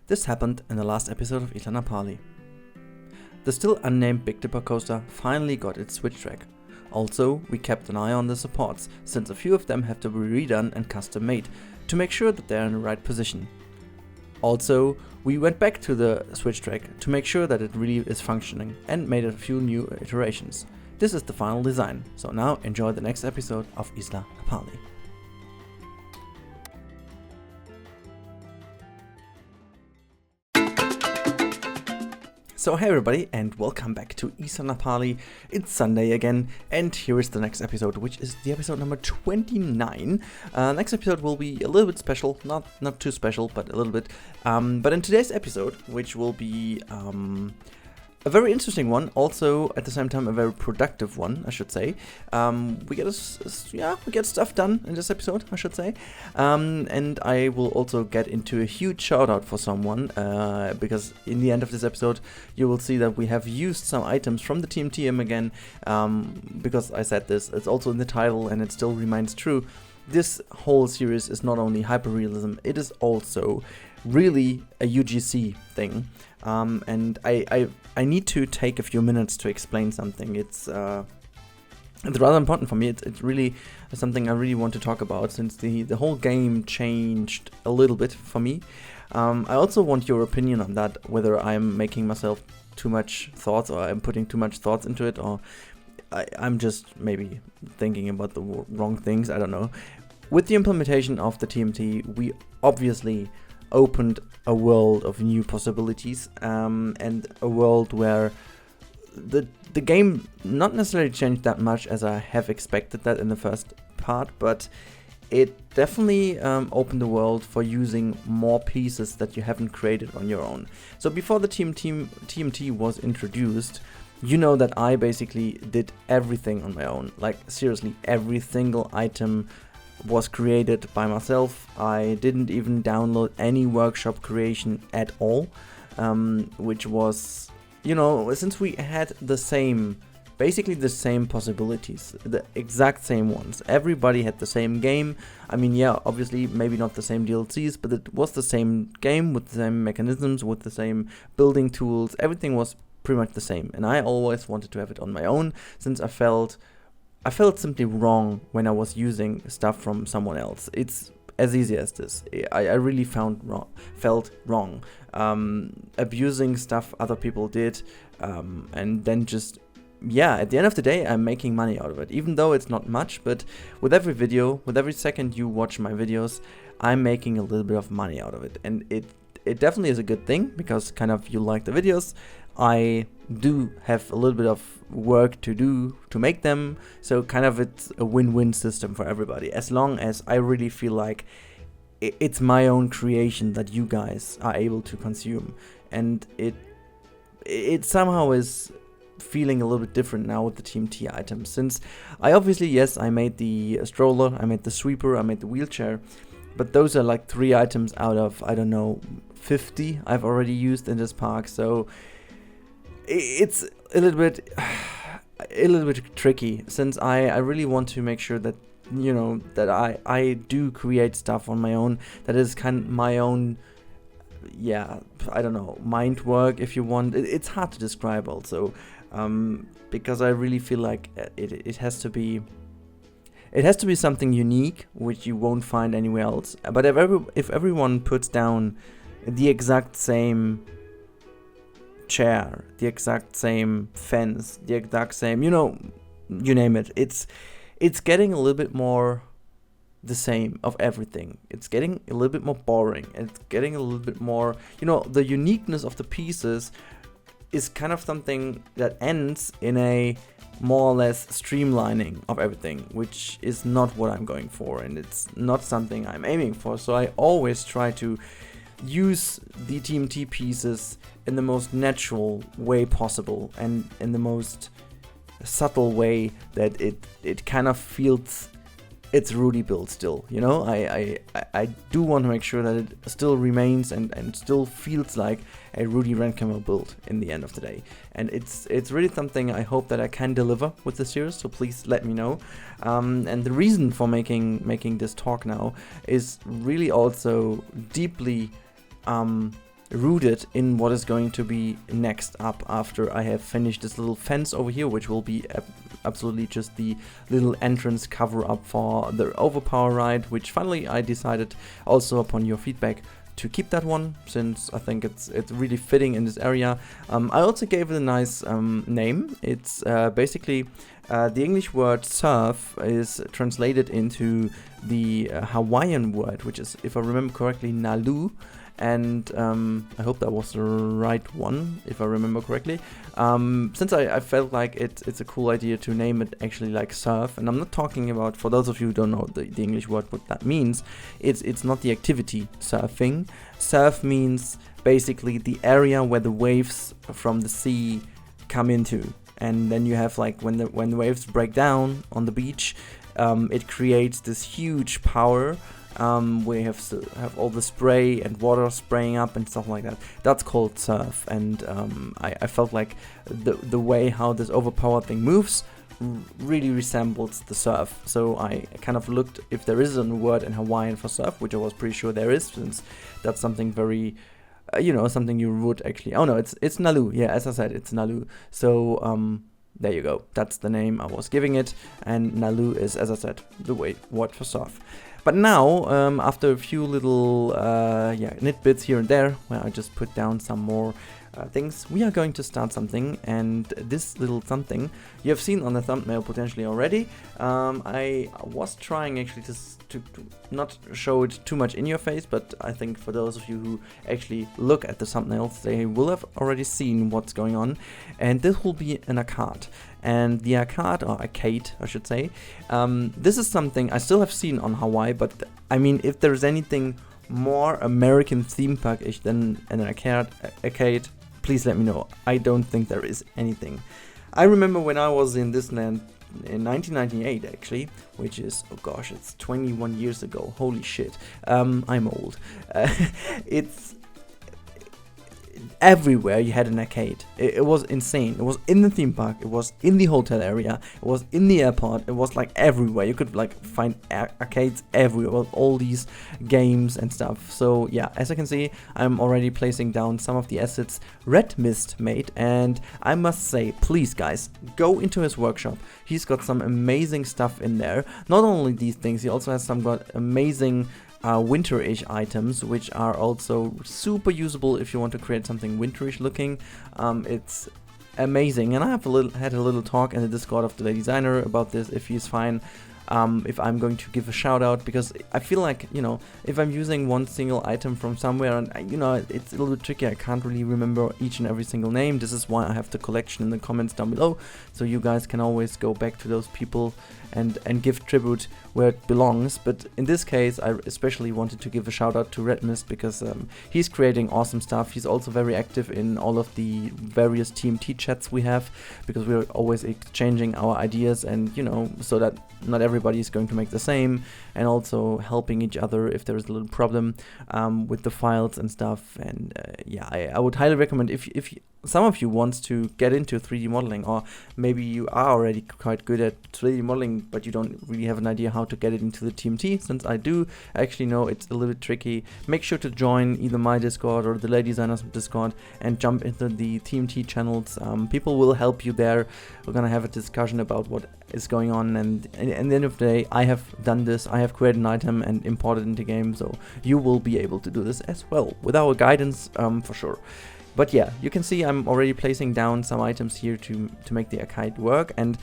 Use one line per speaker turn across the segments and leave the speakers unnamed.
This happened in the last episode of Isla Napali. The still unnamed Big Dipper coaster finally got its switch track. Also, we kept an eye on the supports, since a few of them have to be redone and custom made, to make sure that they are in the right position. Also, we went back to the switch track to make sure that it really is functioning and made a few new iterations. This is the final design, so now enjoy the next episode of Isla Napali. So hey everybody, and welcome back to Isla Napali. It's Sunday again, and here is the next episode, which is the episode number 29. Next episode will be a little bit special, not too special, but a little bit. But in today's episode, which will be a very interesting one, also at the same time a very productive one, I should say. We get stuff done in this episode, I should say. And I will also get into a huge shout out for someone, because in the end of this episode you will see that we have used some items from the Team TM again, because I said this, it's also in the title and it still remains true. This whole series is not only hyperrealism, it is also really a UGC thing. And I need to take a few minutes to explain something. It's rather important for me. It's really something I really want to talk about, since the whole game changed a little bit for me. I also want your opinion on that, whether I'm making myself too much thoughts, or I'm putting too much thoughts into it, or I'm just maybe thinking about the wrong things. I don't know. With the implementation of the TMT, we obviously opened a world of new possibilities, and a world where the game not necessarily changed that much as I have expected that in the first part, but it definitely opened the world for using more pieces that you haven't created on your own. So before the TMT was introduced, you know that I basically did everything on my own. Like seriously, every single item was created by myself. I didn't even download any workshop creation at all, which was, since we had basically the same possibilities, the exact same ones. Everybody had the same game. I mean, yeah, obviously maybe not the same DLCs, but it was the same game with the same mechanisms, with the same building tools. Everything was pretty much the same, and I always wanted to have it on my own, since I felt simply wrong when I was using stuff from someone else. It's as easy as this. I really felt wrong. Abusing stuff other people did, and then just, at the end of the day, I'm making money out of it. Even though it's not much, but with every video, with every second you watch my videos, I'm making a little bit of money out of it. And it definitely is a good thing, because kind of you like the videos. I do have a little bit of work to do to make them, so kind of it's a win-win system for everybody, as long as I really feel like it's my own creation that you guys are able to consume. And it somehow is feeling a little bit different now with the Team T items, since I made the stroller, I made the sweeper, I made the wheelchair, but those are like 3 items out of, I don't know, 50 I've already used in this park. So it's a little bit tricky, since I really want to make sure that, that I do create stuff on my own, that is kind of my own, I don't know, mind work, if you want. It's hard to describe also, because I really feel like it has to be something unique, which you won't find anywhere else. But if everyone puts down the exact same chair, the exact same fence, the exact same, you name it, it's getting a little bit more the same of everything. It's getting a little bit more boring. It's getting a little bit more, the uniqueness of the pieces is kind of something that ends in a more or less streamlining of everything, which is not what I'm going for, and it's not something I'm aiming for. So I always try to use the TMT pieces in the most natural way possible, and in the most subtle way that it kind of feels it's Rudi built still. I do want to make sure that it still remains and still feels like a Rudi Rennkamel build in the end of the day. And it's really something I hope that I can deliver with the series, so please let me know. And the reason for making this talk now is really also deeply rooted in what is going to be next up after I have finished this little fence over here, which will be absolutely just the little entrance cover up for the overpower ride, which finally I decided, also upon your feedback, to keep that one, since I think it's really fitting in this area. I also gave it a nice name. It's basically the English word surf is translated into the Hawaiian word, which is, if I remember correctly, nalu. And I hope that was the right one, if I remember correctly. Since I felt like it's a cool idea to name it actually like surf, and I'm not talking about, for those of you who don't know the English word, what that means, it's not the activity surfing. Surf means basically the area where the waves from the sea come into. And then you have like when the waves break down on the beach, it creates this huge power. We have all the spray and water spraying up and stuff like that. That's called surf, and I felt like the way how this overpower thing moves really resembles the surf. So I kind of looked if there is a word in Hawaiian for surf, which I was pretty sure there is, since that's something very, something you would actually. Oh no, it's nalu. Yeah, as I said, it's nalu. So there you go. That's the name I was giving it, and nalu is, as I said, the word for surf. But now, after a few little nitbits here and there, where I just put down some more things, we are going to start something. And this little something you have seen on the thumbnail potentially already. I was trying actually to not show it too much in your face, but I think for those of you who actually look at the thumbnails, they will have already seen what's going on. And this will be an arcade. And the arcade, I should say, this is something I still have seen on Hawaii, but I mean, if there's anything more American theme park-ish than an arcade, please let me know. I don't think there is anything. I remember when I was in this land in 1998, actually, which is, oh gosh, it's 21 years ago. Holy shit. I'm old. It's everywhere you had an arcade. It was insane. It was in the theme park, it was in the hotel area, it was in the airport, it was like everywhere. You could like find arcades everywhere with all these games and stuff. So yeah, as you can see, I'm already placing down some of the assets Red Mist made, and I must say, please guys, go into his workshop. He's got some amazing stuff in there. Not only these things, he also has some got amazing winterish items, which are also super usable if you want to create something winterish looking. It's amazing, and I have had a little talk in the Discord of the designer about this, if he's fine. If I'm going to give a shout out, because I feel like, if I'm using one single item from somewhere, and it's a little bit tricky, I can't really remember each and every single name. This is why I have the collection in the comments down below, so you guys can always go back to those people and give tribute where it belongs. But in this case, I especially wanted to give a shout out to Red Mist, because he's creating awesome stuff. He's also very active in all of the various TMT chats we have, because we're always exchanging our ideas, and so that not everybody is going to make the same, and also helping each other if there is a little problem with the files and stuff. And I would highly recommend, if some of you want to get into 3D modeling, or maybe you are already quite good at 3D modeling, but you don't really have an idea how to get it into the TMT, since I do actually know it's a little bit tricky. Make sure to join either my Discord or the Lady Designers Discord and jump into the TMT channels. People will help you there. We're gonna have a discussion about what is going on, and at the end of the day, I have done this. I have created an item and imported it into game, so you will be able to do this as well with our guidance, for sure. But yeah, you can see I'm already placing down some items here to make the arcade work, and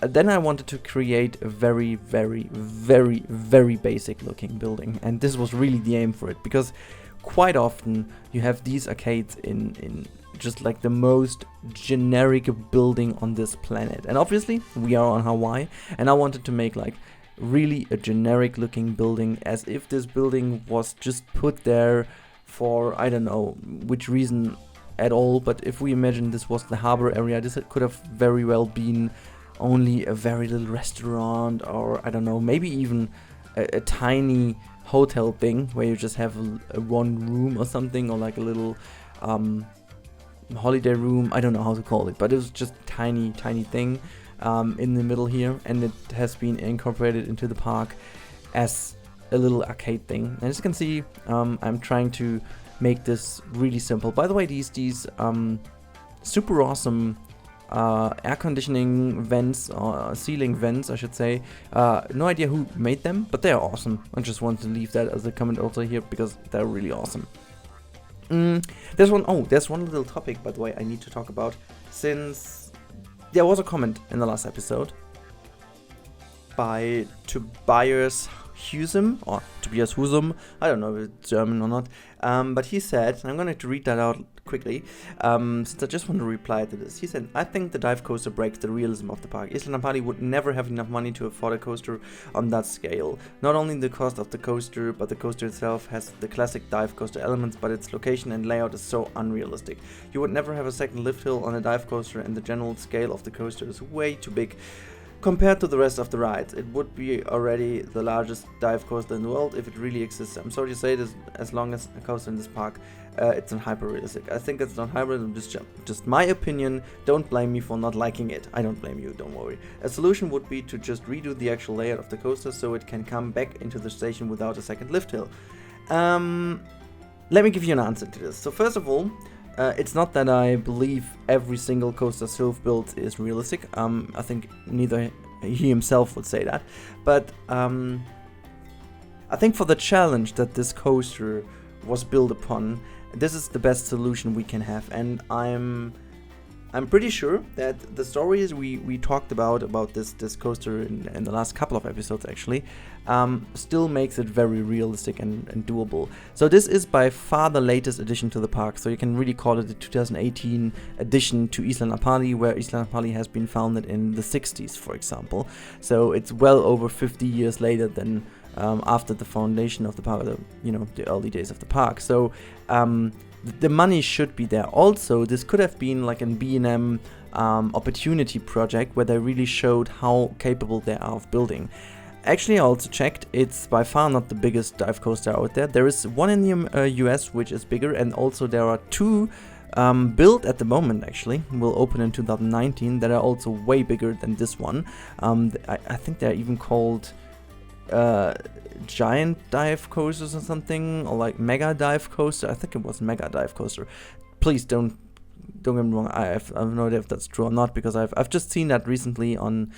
then I wanted to create a very, very, very, very basic looking building, and this was really the aim for it, because quite often you have these arcades in just like the most generic building on this planet, and obviously we are on Hawaii, and I wanted to make like really a generic looking building, as if this building was just put there for I don't know which reason at all. But if we imagine this was the harbor area, this could have very well been only a very little restaurant, or I don't know, maybe even a tiny hotel thing where you just have a one room or something, or like a little holiday room. I don't know how to call it, but it was just tiny thing in the middle here, and it has been incorporated into the park as a little arcade thing. And as you can see, I'm trying to make this really simple. By the way, these super awesome air conditioning vents, or ceiling vents I should say, no idea who made them, but they're awesome. I just want to leave that as a comment also here because they're really awesome. There's one little topic, by the way, I need to talk about, since there was a comment in the last episode by Tobias Husum, or Tobias Husum, I don't know if it's German or not, but he said, and I'm going to read that out quickly, since I just want to reply to this. He said, I think the dive coaster breaks the realism of the park. Isla Napali would never have enough money to afford a coaster on that scale. Not only the cost of the coaster, but the coaster itself has the classic dive coaster elements, but its location and layout is so unrealistic. You would never have a second lift hill on a dive coaster, and the general scale of the coaster is way too big compared to the rest of the rides. It would be already the largest dive coaster in the world if it really exists. I'm sorry to say this, as long as a coaster in this park, it's not hyper realistic. I think it's not hyper, just my opinion. Don't blame me for not liking it. I don't blame you, don't worry. A solution would be to just redo the actual layout of the coaster so it can come back into the station without a second lift hill. Let me give you an answer to this. So first of all, it's not that I believe every single coaster Sylph built is realistic. I think neither he himself would say that. But I think for the challenge that this coaster was built upon, this is the best solution we can have. And I'm pretty sure that the stories we talked about this coaster in the last couple of episodes actually still makes it very realistic and doable. So this is by far the latest addition to the park, so you can really call it the 2018 addition to Isla Napali, where Isla Napali has been founded in the 60s, for example. So it's well over 50 years later than after the foundation of the park, the early days of the park. So the money should be there. Also, this could have been like an B&M opportunity project where they really showed how capable they are of building. Actually, I also checked, it's by far not the biggest dive coaster out there. There is one in the US which is bigger, and also there are two built at the moment actually, will open in 2019, that are also way bigger than this one. I think they're even called giant dive coasters or something, or like mega dive coaster. I think it was mega dive coaster. Please don't get me wrong, I have no idea if that's true or not, because I've just seen that recently on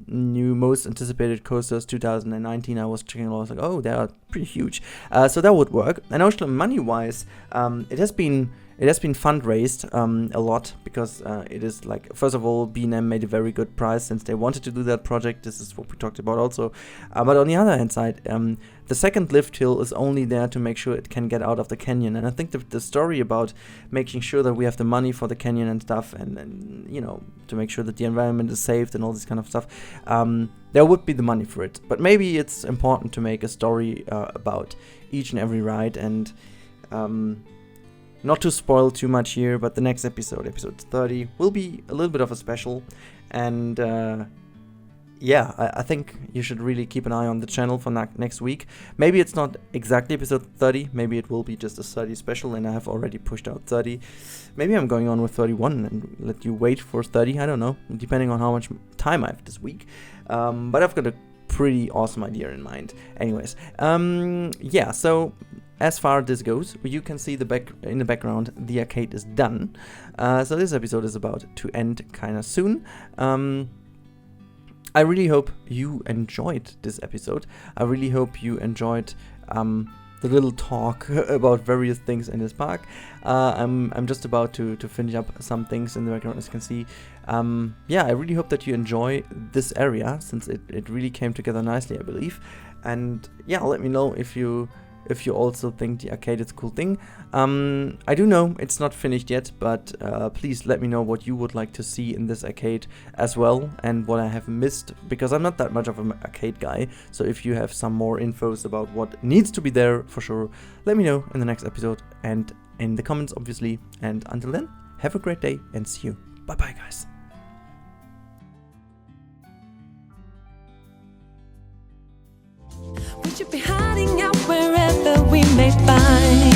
new most anticipated coasters 2019. I was checking, I was like, oh, they are pretty huge. So that would work. And actually, money wise, it has been fundraised a lot, because it is like, first of all, B&M made a very good price since they wanted to do that project. This is what we talked about also. But on the other hand side, the second lift hill is only there to make sure it can get out of the canyon. And I think the story about making sure that we have the money for the canyon and stuff, and to make sure that the environment is saved and all this kind of stuff, there would be the money for it. But maybe it's important to make a story about each and every ride, and not to spoil too much here, but the next episode 30, will be a little bit of a special. And I think you should really keep an eye on the channel for next week. Maybe it's not exactly episode 30, maybe it will be just a 30 special, and I have already pushed out 30. Maybe I'm going on with 31 and let you wait for 30, I don't know, depending on how much time I have this week. But I've got a pretty awesome idea in mind. Anyways, so as far as this goes, you can see in the background, the arcade is done. So this episode is about to end kind of soon. I really hope you enjoyed this episode. I really hope you enjoyed the little talk about various things in this park. I'm just about to finish up some things in the background, as you can see. I really hope that you enjoy this area, since it really came together nicely, I believe. And let me know if you also think the arcade is a cool thing. I do know it's not finished yet, but please let me know what you would like to see in this arcade as well, and what I have missed, because I'm not that much of an arcade guy. So if you have some more infos about what needs to be there, for sure, let me know in the next episode and in the comments, obviously. And until then, have a great day and see you. Bye-bye, guys.
We should be hiding out wherever we may find